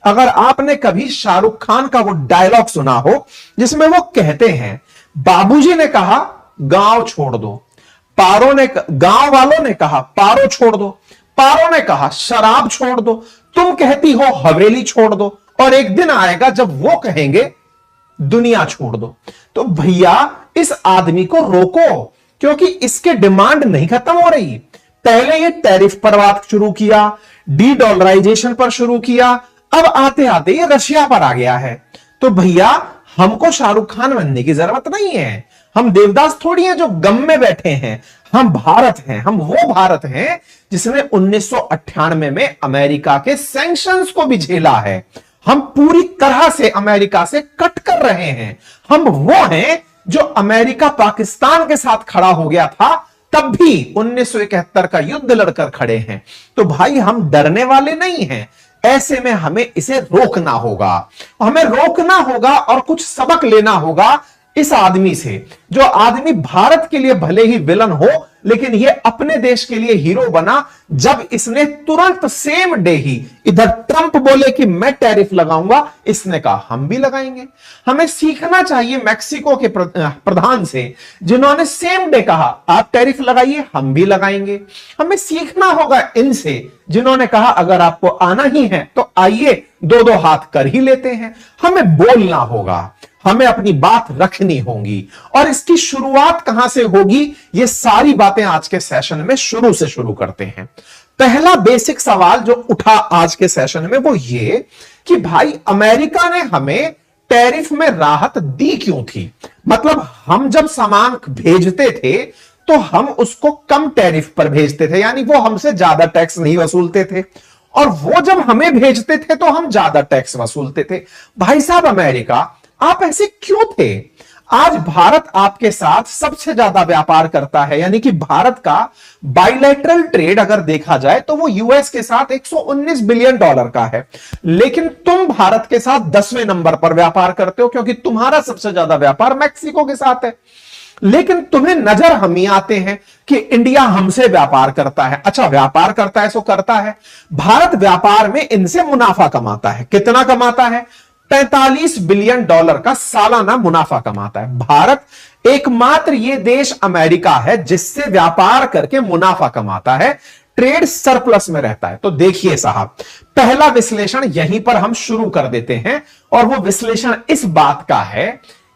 अगर आपने कभी शाहरुख खान का वो डायलॉग सुना हो जिसमें वो कहते हैं, बाबूजी ने कहा गांव छोड़ दो, पारो ने, गांव वालों ने कहा पारो छोड़ दो, पारो ने कहा शराब छोड़ दो, तुम कहती हो हवेली छोड़ दो, और एक दिन आएगा जब वो कहेंगे दुनिया छोड़ दो। तो भैया इस आदमी को रोको, क्योंकि इसके डिमांड नहीं खत्म हो रही। पहले ये टैरिफ पर बात शुरू किया, डी डॉलराइजेशन पर शुरू किया, अब आते आते ये रशिया पर आ गया है। तो भैया हमको शाहरुख खान बनने की जरूरत नहीं है, हम देवदास थोड़ी हैं जो गम में बैठे हैं। हम भारत हैं, हम वो भारत हैं जिसने 1998 में अमेरिका के सैंक्शंस को भी झेला है। हम पूरी तरह से अमेरिका से कट कर रहे हैं। हम वो हैं जो अमेरिका पाकिस्तान के साथ खड़ा हो गया था तब भी 1971 का युद्ध लड़कर खड़े हैं। तो भाई हम डरने वाले नहीं हैं। ऐसे में हमें इसे रोकना होगा, हमें रोकना होगा और कुछ सबक लेना होगा इस आदमी से, जो आदमी भारत के लिए भले ही विलन हो लेकिन ये अपने देश के लिए हीरो बना, जब इसने तुरंत सेम डे ही इधर ट्रंप बोले कि मैं टैरिफ लगाऊंगा, इसने कहा हम भी लगाएंगे। हमें सीखना चाहिए मैक्सिको के प्रधान से, जिन्होंने सेम डे कहा आप टैरिफ लगाइए हम भी लगाएंगे। हमें सीखना होगा इनसे, जिन्होंने कहा अगर आपको आना ही है तो आइए, दो दो हाथ कर ही लेते हैं। हमें बोलना होगा, हमें अपनी बात रखनी होगी, और इसकी शुरुआत कहां से होगी, ये सारी बातें आज के सेशन में शुरू से शुरू करते हैं। पहला बेसिक सवाल जो उठा आज के सेशन में वो ये कि भाई अमेरिका ने हमें टैरिफ में राहत दी क्यों थी। मतलब हम जब सामान भेजते थे तो हम उसको कम टैरिफ पर भेजते थे, यानी वो हमसे ज्यादा टैक्स नहीं वसूलते थे, और वो जब हमें भेजते थे तो हम ज्यादा टैक्स वसूलते थे। भाई साहब अमेरिका आप ऐसे क्यों थे। आज भारत आपके साथ सबसे ज्यादा व्यापार करता है, यानी कि भारत का बाइलेटरल ट्रेड अगर देखा जाए तो वो यूएस के साथ 119 बिलियन डॉलर का है, लेकिन तुम भारत के साथ 10वें नंबर पर व्यापार करते हो, क्योंकि तुम्हारा सबसे ज्यादा व्यापार मैक्सिको के साथ है। लेकिन तुम्हें नजर हम ही आते हैं कि इंडिया हमसे व्यापार करता है। अच्छा व्यापार करता है सो करता है, भारत व्यापार में इनसे मुनाफा कमाता है। कितना कमाता है? 45 बिलियन डॉलर का सालाना मुनाफा कमाता है। भारत एकमात्र ये देश अमेरिका है जिससे व्यापार करके मुनाफा कमाता है, ट्रेड सरप्लस में रहता है। तो देखिए साहब, पहला विश्लेषण यहीं पर हम शुरू कर देते हैं, और वो विश्लेषण इस बात का है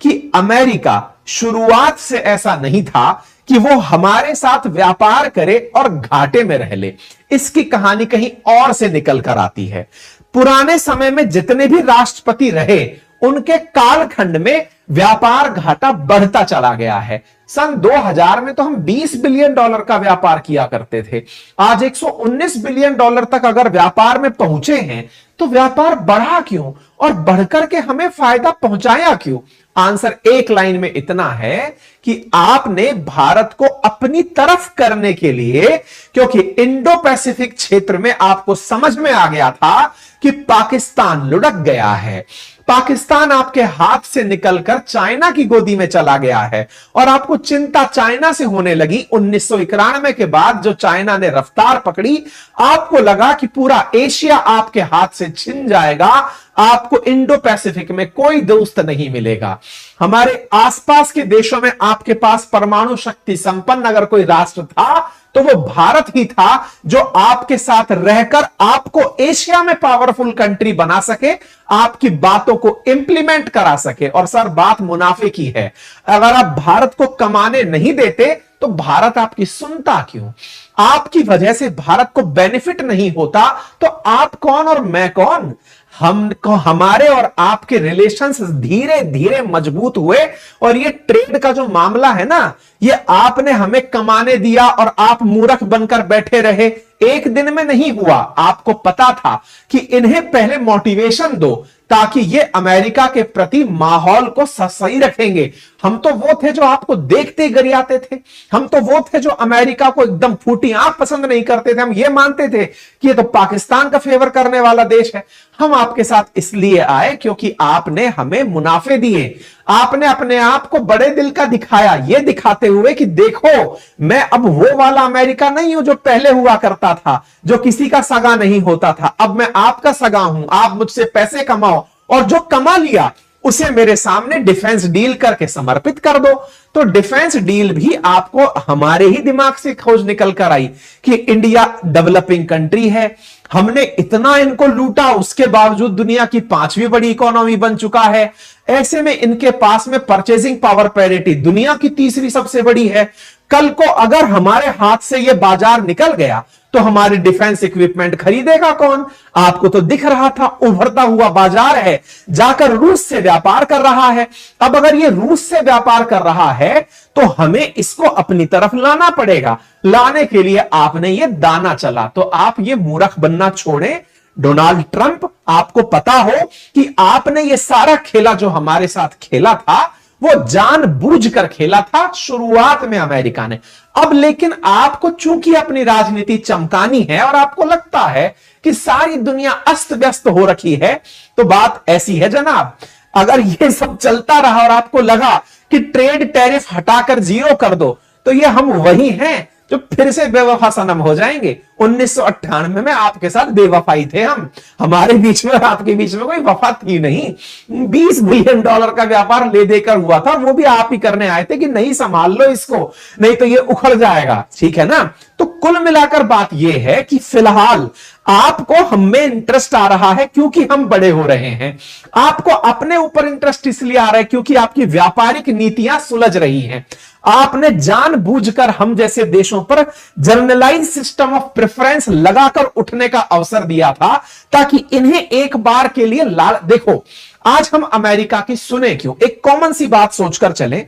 कि अमेरिका शुरुआत से ऐसा नहीं था कि वो हमारे साथ व्यापार करे और घाटे में रह ले। इसकी कहानी कहीं और से निकल कर आती है। पुराने समय में जितने भी राष्ट्रपति रहे उनके कालखंड में व्यापार घाटा बढ़ता चला गया है। सन 2000 में तो हम 20 बिलियन डॉलर का व्यापार किया करते थे, आज 119 बिलियन डॉलर तक अगर व्यापार में पहुंचे हैं तो व्यापार बढ़ा क्यों, और बढ़कर के हमें फायदा पहुंचाया क्यों? आंसर एक लाइन में इतना है कि आपने भारत को अपनी तरफ करने के लिए, क्योंकि इंडो पैसिफिक क्षेत्र में आपको समझ में आ गया था कि पाकिस्तान लुढ़क गया है, पाकिस्तान आपके हाथ से निकलकर चाइना की गोदी में चला गया है, और आपको चिंता चाइना से होने लगी। 1991 के बाद जो चाइना ने रफ्तार पकड़ी, आपको लगा कि पूरा एशिया आपके हाथ से छिन जाएगा, आपको इंडो पैसिफिक में कोई दोस्त नहीं मिलेगा। हमारे आसपास के देशों में आपके पास परमाणु शक्ति संपन्न अगर कोई राष्ट्र था तो वो भारत ही था, जो आपके साथ रहकर आपको एशिया में पावरफुल कंट्री बना सके, आपकी बातों को इंप्लीमेंट करा सके। और सर बात मुनाफे की है, अगर आप भारत को कमाने नहीं देते तो भारत आपकी सुनता क्यों? आपकी वजह से भारत को बेनिफिट नहीं होता तो आप कौन और मैं कौन? हमारे और आपके रिलेशंस धीरे धीरे मजबूत हुए, और ये ट्रेड का जो मामला है ना, ये आपने हमें कमाने दिया और आप मूर्ख बनकर बैठे रहे। एक दिन में नहीं हुआ, आपको पता था कि इन्हें पहले मोटिवेशन दो ताकि ये अमेरिका के प्रति माहौल को सही रखेंगे। हम तो वो थे जो आपको देखते ही गरियाते थे, हम तो वो थे जो अमेरिका को एकदम फूटी आंख पसंद नहीं करते थे। हम ये मानते थे कि ये तो पाकिस्तान का फेवर करने वाला देश है। हम आपके साथ इसलिए आए क्योंकि आपने हमें मुनाफे दिए, आपने अपने आप को बड़े दिल का दिखाया, ये दिखाते हुए कि देखो मैं अब वो वाला अमेरिका नहीं हूं जो पहले हुआ करता था, जो किसी का सगा नहीं होता था। अब मैं आपका सगा हूं, आप मुझसे पैसे कमाओ और जो कमा लिया उसे मेरे सामने डिफेंस डील करके समर्पित कर दो। तो डिफेंस डील भी आपको हमारे ही दिमाग से खोज निकल कर आई कि इंडिया डेवलपिंग कंट्री है, हमने इतना इनको लूटा, उसके बावजूद दुनिया की 5वीं बड़ी इकोनॉमी बन चुका है। ऐसे में इनके पास में परचेजिंग पावर पैरिटी दुनिया की 3री सबसे बड़ी है। कल को अगर हमारे हाथ से यह बाजार निकल गया तो हमारी डिफेंस इक्विपमेंट खरीदेगा कौन? आपको तो दिख रहा था उभरता हुआ बाजार है, जाकर रूस से व्यापार कर रहा है। अब अगर ये रूस से व्यापार कर रहा है तो हमें इसको अपनी तरफ लाना पड़ेगा। लाने के लिए आपने ये दाना चला, तो आप ये मूर्ख बनना छोड़ें। डोनाल्ड ट्रंप, आपको पता हो कि आपने ये सारा खेला जो हमारे साथ खेला था वो जानबूझकर खेला था शुरुआत में अमेरिका ने। अब लेकिन आपको चूंकि अपनी राजनीति चमकानी है और आपको लगता है कि सारी दुनिया अस्त व्यस्त हो रखी है, तो बात ऐसी है जनाब, अगर ये सब चलता रहा और आपको लगा कि ट्रेड टैरिफ हटाकर 0 कर दो, तो ये हम वही हैं जो फिर से बेवफा सनम हो जाएंगे। 1998 में आपके साथ बेवफाई थे हम, हमारे बीच में और आपके बीच में कोई वफा थी नहीं। $20 बिलियन का व्यापार ले देकर हुआ था, वो भी आप ही करने आए थे कि नहीं संभाल लो इसको, नहीं तो ये उखड़ जाएगा, ठीक है ना। तो कुल मिलाकर बात ये है कि फिलहाल आपको हमें इंटरेस्ट आ रहा है क्योंकि हम बड़े हो रहे हैं, आपको अपने ऊपर इंटरेस्ट इसलिए आ रहा है क्योंकि आपकी व्यापारिक नीतियां सुलझ रही हैं। आपने जानबूझकर हम जैसे देशों पर जर्नलाइज सिस्टम ऑफ प्रेफरेंस लगाकर उठने का अवसर दिया था ताकि इन्हें एक बार के लिए देखो, आज हम अमेरिका की सुने क्यों? एक कॉमन सी बात सोचकर चलें।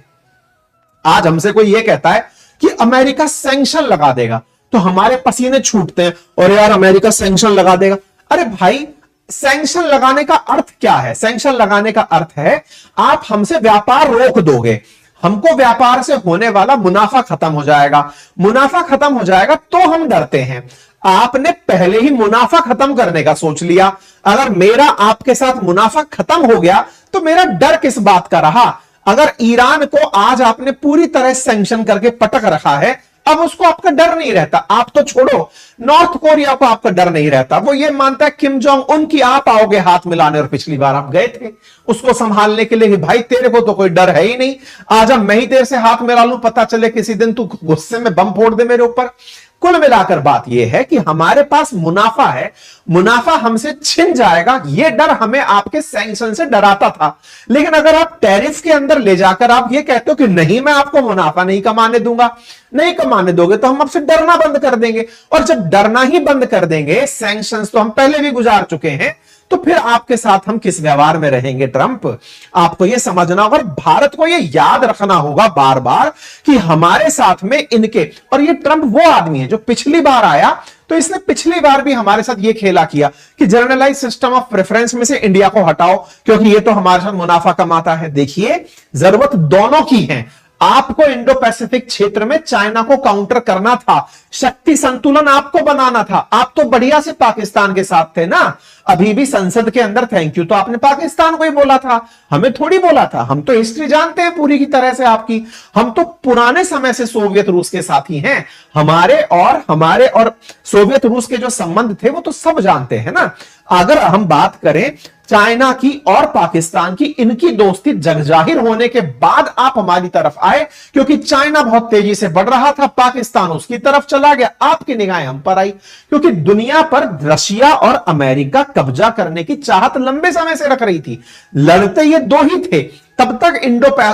आज हमसे कोई यह कहता है कि अमेरिका सैंक्शन लगा देगा, तो हमारे पसीने छूटते हैं, और यार अमेरिका सैंक्शन लगा देगा। अरे भाई, सैंक्शन लगाने का अर्थ क्या है? सैंक्शन लगाने का अर्थ है आप हमसे व्यापार रोक दोगे, हमको व्यापार से होने वाला मुनाफा खत्म हो जाएगा। मुनाफा खत्म हो जाएगा तो हम डरते हैं। आपने पहले ही मुनाफा खत्म करने का सोच लिया। अगर मेरा आपके साथ मुनाफा खत्म हो गया तो मेरा डर किस बात का रहा? अगर ईरान को आज आपने पूरी तरह सैंक्शन करके पटक रखा है, अब उसको आपका डर नहीं रहता। आप तो छोड़ो, नॉर्थ कोरिया को आपका डर नहीं रहता, वो ये मानता है किम जोंग उन की आप आओगे हाथ मिलाने, और पिछली बार आप गए थे उसको संभालने के लिए कि भाई तेरे को तो कोई डर है ही नहीं, आज अब मैं ही तेरे से हाथ मिला लूं, पता चले किसी दिन तू गुस्से में बम फोड़ दे मेरे ऊपर। कुल मिलाकर बात यह है कि हमारे पास मुनाफा है, मुनाफा हमसे छिन जाएगा, यह डर हमें आपके सैंक्शन से डराता था। लेकिन अगर आप टैरिफ के अंदर ले जाकर आप यह कहते हो कि नहीं मैं आपको मुनाफा नहीं कमाने दूंगा, नहीं कमाने दोगे तो हम आपसे डरना बंद कर देंगे। और जब डरना ही बंद कर देंगे, सैंक्शंस तो हम पहले भी गुजार चुके हैं, तो फिर आपके साथ हम किस व्यवहार में रहेंगे? ट्रंप, आपको यह समझना होगा, भारत को यह याद रखना होगा बार बार कि हमारे साथ में इनके, और ये ट्रंप वो आदमी है जो पिछली बार आया तो इसने पिछली बार भी हमारे साथ ये खेला किया कि जर्नलाइज सिस्टम ऑफ प्रेफरेंस में से इंडिया को हटाओ क्योंकि ये तो हमारे साथ मुनाफा कमाता है। देखिए, जरूरत दोनों की है। आपको इंडो पैसिफिक क्षेत्र में चाइना को काउंटर करना था, शक्ति संतुलन आपको बनाना था। आप तो बढ़िया से पाकिस्तान के साथ थे ना, अभी भी संसद के अंदर थैंक यू तो आपने पाकिस्तान को ही बोला था, हमें थोड़ी बोला था। हम तो हिस्ट्री जानते हैं पूरी की तरह से आपकी, हम तो पुराने समय से सोवियत रूस के साथी हैं। हमारे और सोवियत रूस के जो संबंध थे वो तो सब जानते हैं ना। अगर हम बात करें चाइना की और पाकिस्तान की, इनकी दोस्ती जगजाहिर होने के बाद आप हमारी तरफ आए क्योंकि चाइना बहुत तेजी से बढ़ रहा था, पाकिस्तान उसकी तरफ चला गया, आपकी निगाहें हम पर आई क्योंकि दुनिया पर रशिया और अमेरिका कब्जा करने की चाहत लंबे समय से रख रही थी। लड़ते ये दो ही थे, तब तक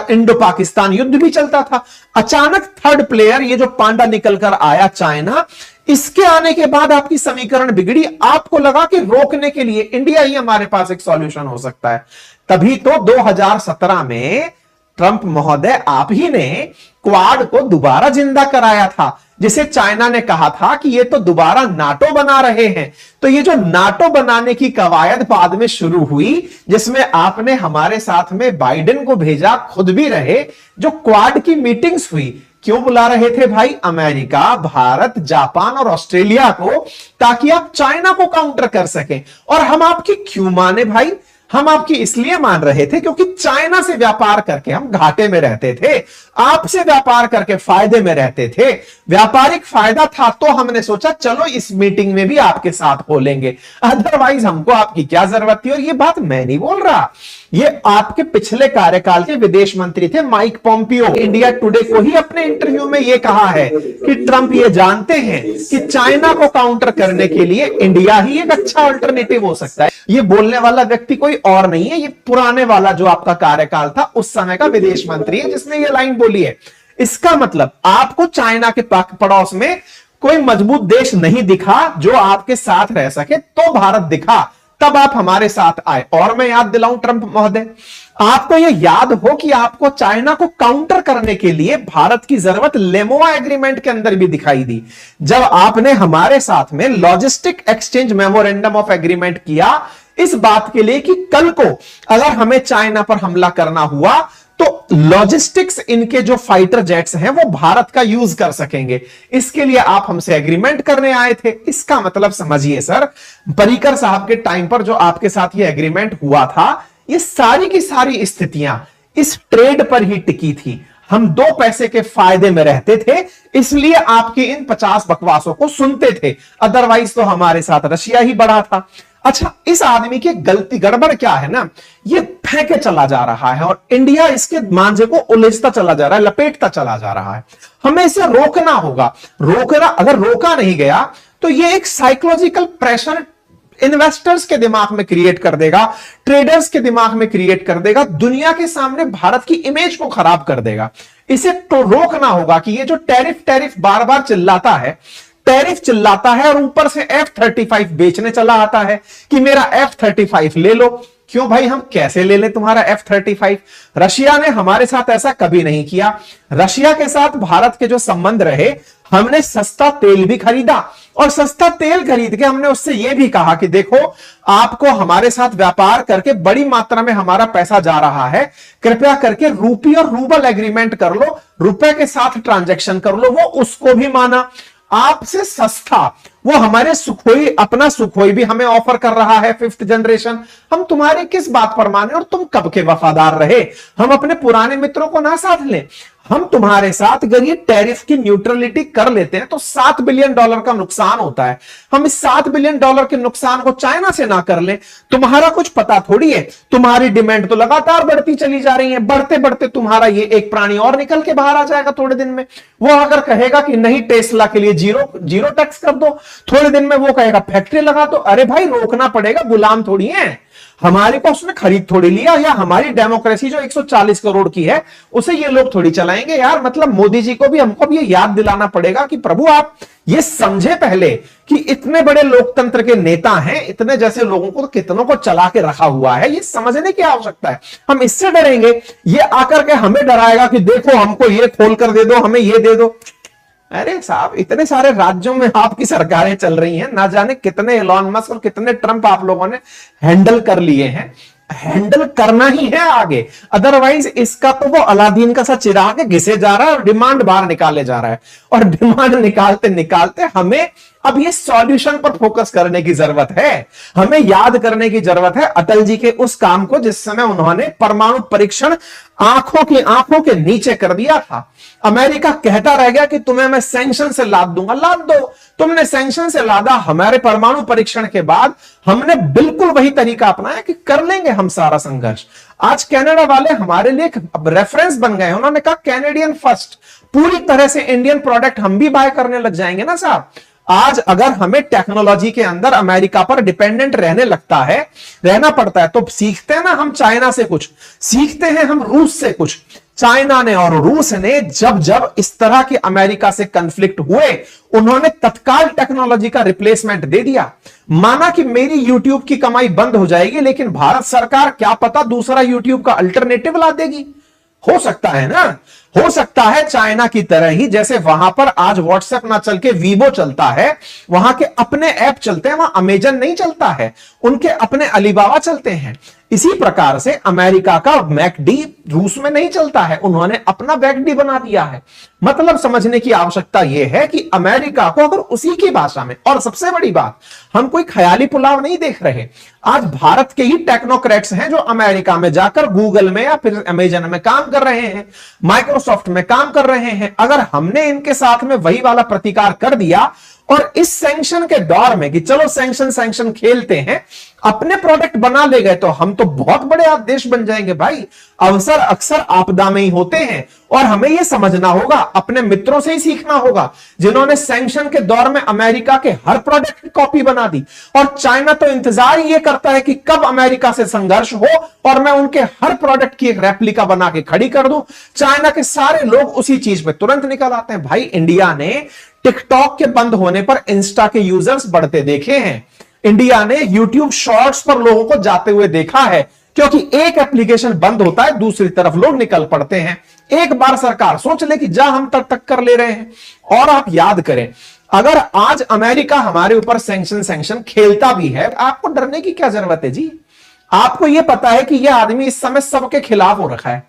इंडो पाकिस्तान युद्ध भी चलता था। अचानक थर्ड प्लेयर ये जो पांडा निकलकर आया चाइना, इसके आने के बाद आपकी समीकरण बिगड़ी। आपको लगा कि रोकने के लिए इंडिया ही हमारे पास एक सॉल्यूशन हो सकता है। तभी तो 2017 में ट्रंप महोदय आप ही ने क्वाड को दोबारा जिंदा कराया था, जिसे चाइना ने कहा था कि ये तो दोबारा नाटो बना रहे हैं। तो ये जो नाटो बनाने की कवायद बाद में शुरू हुई, जिसमें आपने हमारे साथ में बाइडेन को भेजा, खुद भी रहे, जो क्वाड की मीटिंग्स हुई, क्यों बुला रहे थे भाई? अमेरिका, भारत, जापान और ऑस्ट्रेलिया को, ताकि आप चाइना को काउंटर कर सकें। और हम आपकी क्यों माने भाई? हम आपकी इसलिए मान रहे थे क्योंकि चाइना से व्यापार करके हम घाटे में रहते थे, आपसे व्यापार करके फायदे में रहते थे। व्यापारिक फायदा था तो हमने सोचा चलो इस मीटिंग में भी आपके साथ बोलेंगे, अदरवाइज हमको आपकी क्या जरूरत थी। और ये बात मैं नहीं बोल रहा, ये आपके पिछले कार्यकाल के विदेश मंत्री थे माइक पोम्पियो। इंडिया टुडे को ही अपने इंटरव्यू में यह कहा है कि ट्रंप ये जानते हैं कि चाइना को काउंटर करने के लिए इंडिया ही एक अच्छा अल्टरनेटिव हो सकता है। ये बोलने वाला व्यक्ति कोई और नहीं है, ये पुराने वाला जो आपका कार्यकाल था उस समय का विदेश मंत्री है जिसने ये लाइन बोली है। इसका मतलब आपको चाइना के पड़ोस में कोई मजबूत देश नहीं दिखा जो आपके साथ रह सके, तो भारत दिखा, तब आप हमारे साथ आए। और मैं याद दिलाऊं ट्रंप महोदय, आपको यह याद हो कि आपको चाइना को काउंटर करने के लिए भारत की जरूरत लेमोआ एग्रीमेंट के अंदर भी दिखाई दी, जब आपने हमारे साथ में logistic exchange memorandum of agreement किया, इस बात के लिए कि कल को अगर हमें चाइना पर हमला करना हुआ तो लॉजिस्टिक्स, इनके जो फाइटर जेट्स हैं वो भारत का यूज कर सकेंगे। इसके लिए आप हमसे एग्रीमेंट करने आए थे। इसका मतलब समझिए सर, पर्रिकर साहब के टाइम पर जो आपके साथ ये एग्रीमेंट हुआ था, ये सारी की सारी स्थितियां इस ट्रेड पर ही टिकी थी। हम 2 पैसे के फायदे में रहते थे, इसलिए आपकी इन 50 बकवासों को सुनते थे, अदरवाइज तो हमारे साथ रशिया ही बड़ा था। अच्छा, इस आदमी की गलती गड़बड़ क्या है ना, ये फेंके चला जा रहा है और इंडिया इसके मांझे को उलझता चला जा रहा है, लपेटता चला जा रहा है। हमें इसे रोकना होगा। अगर रोका नहीं गया तो ये एक साइकोलॉजिकल प्रेशर इन्वेस्टर्स के दिमाग में क्रिएट कर देगा, ट्रेडर्स के दिमाग में क्रिएट कर देगा, दुनिया के सामने भारत की इमेज को खराब कर देगा। इसे तो रोकना होगा कि ये जो टैरिफ बार बार चिल्लाता है, टैरिफ चिल्लाता है और ऊपर से F-35 बेचने चला आता है कि मेरा F-35 ले लो। क्यों भाई, हम कैसे ले लें तुम्हारा F-35? रशिया ने हमारे साथ ऐसा कभी नहीं किया। रशिया के साथ भारत के जो संबंध रहे, हमने सस्ता तेल भी खरीदा और सस्ता तेल खरीद के हमने उससे यह भी कहा कि देखो, आपको हमारे साथ व्यापार करके बड़ी मात्रा में हमारा पैसा जा रहा है, कृपया करके रूपी और रूबल एग्रीमेंट कर लो, रुपए के साथ ट्रांजैक्शन कर लो। वो उसको भी माना। आपसे सस्ता वो हमारे सुखोई, अपना सुखोई भी हमें ऑफर कर रहा है 5th जनरेशन। हम तुम्हारी किस बात पर माने और तुम कब के वफादार रहे? हम अपने पुराने मित्रों को ना साथ लें। हम तुम्हारे साथ अगर ये टैरिफ की न्यूट्रलिटी कर लेते हैं तो $7 बिलियन का नुकसान होता है। हम इस $7 बिलियन के नुकसान को चाइना से ना कर लें, तुम्हारा कुछ पता थोड़ी है। तुम्हारी डिमांड तो लगातार बढ़ती चली जा रही है, बढ़ते बढ़ते तुम्हारा ये एक प्राणी और निकल के बाहर आ जाएगा थोड़े दिन में। वो अगर कहेगा कि नहीं, टेस्ला के लिए जीरो टैक्स कर दो, थोड़े दिन में वो कहेगा फैक्ट्री लगा दो। अरे भाई, रोकना पड़ेगा, गुलाम थोड़ी है। हमारे को उसने खरीद थोड़ी लिया, या हमारी डेमोक्रेसी जो 140 करोड़ की है उसे ये लोग थोड़ी चलाएंगे यार। मतलब मोदी जी को भी, हमको भी ये याद दिलाना पड़ेगा कि प्रभु आप ये समझे पहले कि इतने बड़े लोकतंत्र के नेता हैं, इतने जैसे लोगों को कितनों को चला के रखा हुआ है, ये समझने की आवश्यकता है। हम इससे डरेंगे, ये आकर के हमें डराएगा कि देखो हमको ये खोल कर दे दो, हमें ये दे दो। अरे साहब, इतने सारे राज्यों में आपकी सरकारें चल रही हैं, ना जाने कितने एलॉन मस्क और कितने ट्रंप आप लोगों ने हैंडल कर लिए हैं। हैंडल करना ही है आगे, अदरवाइज इसका तो वो अलादीन का सा चिराग घिसे जा रहा है और डिमांड बाहर निकाले जा रहा है। और डिमांड निकालते निकालते हमें अब ये सॉल्यूशन पर फोकस करने की जरूरत है। हमें याद करने की जरूरत है अटल जी के उस काम को जिस समय उन्होंने परमाणु परीक्षण आंखों के नीचे कर दिया था। अमेरिका कहता रह गया कि तुम्हें मैं सैंक्शन से लाद दूंगा, लाद दो। तुमने सैंक्शन से लादा, हमारे परमाणु परीक्षण के बाद हमने बिल्कुल वही तरीका अपनाया कि कर लेंगे हम सारा संघर्ष। आज कनाडा वाले हमारे लिए रेफरेंस बन गए। उन्होंने कहा कैनेडियन फर्स्ट, पूरी तरह से इंडियन प्रोडक्ट हम भी बाय करने लग जाएंगे ना साहब। आज अगर हमें टेक्नोलॉजी के अंदर अमेरिका पर डिपेंडेंट रहना पड़ता है, तो सीखते हैं ना हम चाइना से कुछ, सीखते हैं हम रूस से कुछ। चाइना ने और रूस ने जब जब इस तरह के अमेरिका से कन्फ्लिक्ट हुए, उन्होंने तत्काल टेक्नोलॉजी का रिप्लेसमेंट दे दिया। माना कि मेरी यूट्यूब की कमाई बंद हो जाएगी, लेकिन भारत सरकार क्या पता दूसरा यूट्यूब का अल्टरनेटिव ला देगी। हो सकता है ना, हो सकता है चाइना की तरह ही, जैसे वहां पर आज व्हाट्सएप ना चल के वीवो चलता है, वहां के अपने ऐप चलते हैं, वहां अमेजन नहीं चलता है, उनके अपने अलीबाबा चलते हैं। इसी प्रकार से अमेरिका का मैकडी रूस में नहीं चलता है, उन्होंने अपना मैकडी बना दिया है। मतलब समझने की आवश्यकता यह है कि अमेरिका को अगर उसी की भाषा में, और सबसे बड़ी बात, हम कोई ख्याली पुलाव नहीं देख रहे। आज भारत के ही टेक्नोक्रेट्स हैं जो अमेरिका में जाकर गूगल में या फिर अमेजन में काम कर रहे हैं, माइक्रोसॉफ्ट में काम कर रहे हैं। अगर हमने इनके साथ में वही वाला प्रतिकार कर दिया और इस सैंक्शन के दौर में कि चलो सैंक्शन खेलते हैं, अपने प्रोडक्ट बना ले गए, तो हम तो बहुत बड़े देश बन जाएंगे भाई। अवसर अक्सर आपदा में ही होते हैं और हमें यह समझना होगा, अपने मित्रों से ही सीखना होगा जिन्होंने सैंक्शन के दौर में अमेरिका के हर प्रोडक्ट की कॉपी बना दी। और चाइना तो इंतजार ये करता है कि कब अमेरिका से संघर्ष हो और मैं उनके हर प्रोडक्ट की एक रेप्लिका बना के खड़ी कर दूं। चाइना के सारे लोग उसी चीज में तुरंत निकल आते हैं। भाई इंडिया ने टिकटॉक के बंद होने पर इंस्टा के यूजर्स बढ़ते देखे हैं, इंडिया ने यूट्यूब शॉर्ट्स पर लोगों को जाते हुए देखा है, क्योंकि एक एप्लीकेशन बंद होता है दूसरी तरफ लोग निकल पड़ते हैं। एक बार सरकार सोच ले कि जा हम तक कर ले रहे हैं। और आप याद करें, अगर आज अमेरिका हमारे ऊपर सैंक्शन खेलता भी है, आपको डरने की क्या जरूरत है जी। आपको यह पता है कि यह आदमी इस समय सबके खिलाफ हो रखा है,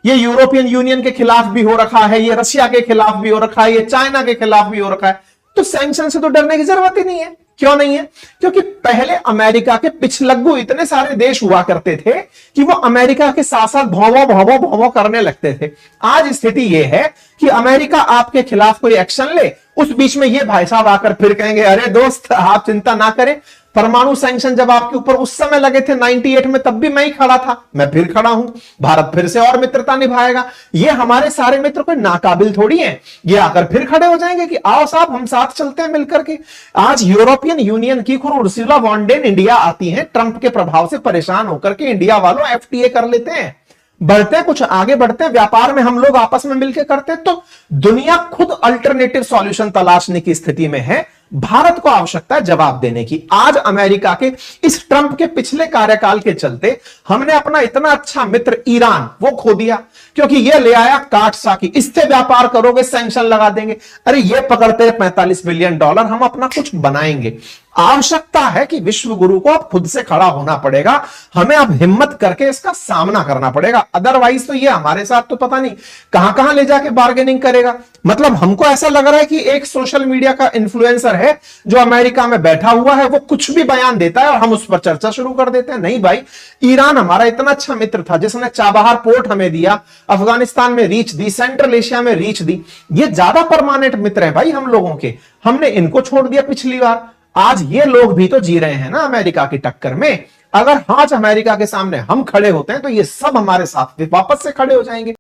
ये यूरोपियन यूनियन के खिलाफ भी हो रखा है, ये रशिया के खिलाफ भी हो रखा है, ये चाइना के खिलाफ भी हो रखा है। तो सैंक्शन से तो डरने की जरूरत ही नहीं है। क्यों नहीं है? क्योंकि पहले अमेरिका के पिछलग्गू इतने सारे देश हुआ करते थे कि वो अमेरिका के साथ साथ भौवो भौवो भौवो करने लगते थे। आज स्थिति यह है कि अमेरिका आपके खिलाफ कोई एक्शन ले, उस बीच में ये भाई साहब आकर फिर कहेंगे अरे दोस्त आप चिंता ना करें, परमाणु सैंक्शन जब आपके ऊपर उस समय लगे थे 98 में, तब भी मैं ही खड़ा था, मैं फिर खड़ा हूं, भारत फिर से और मित्रता निभाएगा। ये हमारे सारे मित्र कोई नाकाबिल थोड़ी हैं, ये आकर फिर खड़े हो जाएंगे कि आओ साहब हम साथ चलते हैं मिलकर के। आज यूरोपियन यूनियन की उर्सुला वॉन डेर इंडिया आती हैं, ट्रंप के प्रभाव से परेशान होकर के इंडिया वालों एफटीए कर लेते हैं, बढ़ते हैं, कुछ आगे बढ़ते हैं, व्यापार में हम लोग आपस में मिलकर करते हैं। तो दुनिया खुद अल्टरनेटिव सॉल्यूशन तलाशने की स्थिति में है, भारत को आवश्यकता है जवाब देने की। आज अमेरिका के इस ट्रंप के पिछले कार्यकाल के चलते हमने अपना इतना अच्छा मित्र ईरान वो खो दिया, क्योंकि ये ले आया काट साकी, इससे व्यापार करोगे सैंक्शन लगा देंगे। अरे ये पकड़ते 45 बिलियन डॉलर, हम अपना कुछ बनाएंगे। आवश्यकता है कि विश्व गुरु को अब खुद से खड़ा होना पड़ेगा, हमें अब हिम्मत करके इसका सामना करना पड़ेगा। अदरवाइज तो ये हमारे साथ तो पता नहीं कहां कहां ले जाके बार्गेनिंग करेगा। मतलब हमको ऐसा लग रहा है कि एक सोशल मीडिया का इन्फ्लुएंसर है जो अमेरिका में बैठा हुआ है, वो कुछ भी बयान देता है और हम उस पर चर्चा शुरू कर देते हैं। नहीं भाई, ईरान हमारा इतना अच्छा मित्र था जिसने चाबहार पोर्ट हमें दिया, अफगानिस्तान में रीच दी, सेंट्रल एशिया में रीच दी, ये ज्यादा परमानेंट मित्र हैं भाई हम लोगों के। हमने इनको छोड़ दिया पिछली बार, आज ये लोग भी तो जी रहे हैं ना अमेरिका की टक्कर में। अगर आज अमेरिका के सामने हम खड़े होते हैं तो ये सब हमारे साथ वापस से खड़े हो जाएंगे।